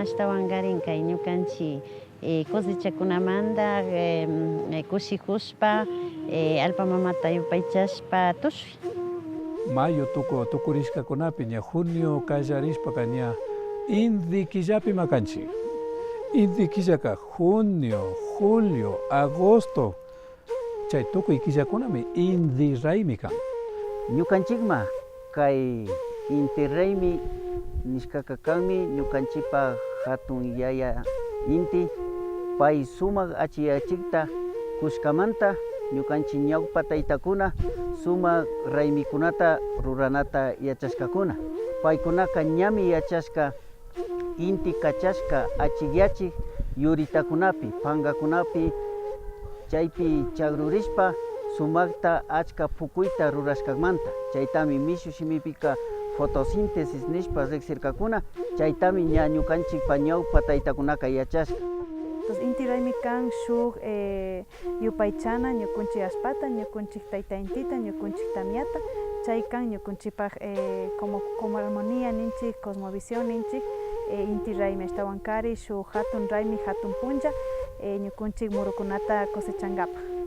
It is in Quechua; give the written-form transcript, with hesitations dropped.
ashtawan karin kay ñukanchik cosechakunamanta kushikushpa alpa mamata yupaychashpa tushuy. Mayo tukurishkakunapi ña junio kallarishpaka ña inti killapi makanchik. Inti killaka junio, julio, agosto chay tukuy killakunami inti raymi kan. Ñukanchikma kay inti raymi nishkaka kanmi ñukanchikpa hatun yaya inti pay sumak achiyachikta kushkamanta ñukanchik ñawpa taytakuna sumak raymikunata ruranata yachashkakuna paykunaka ñami yachashka inti kachashka achiyachik yuritakunapi pangakunapi chaypi chagrurishpa sumakta achka pukuyta rurashkamanta chaytami mishu shimipika fotosíntesis nishpa riksirkakuna chaytami ña ñukanchikpa ñawpa taytakunaka yachashka. Entonces inti raymi kan shuk yupaychana ñukunchik ashpata ñukunchik tayta intita ñukunchik tamiata chay kan ñukunchikpak como armonía ninchik cosmovisión ninchik inti raymi ashtawan kari shuk hatun raymi hatun punlla ñukunchik murukunata cosechangapa.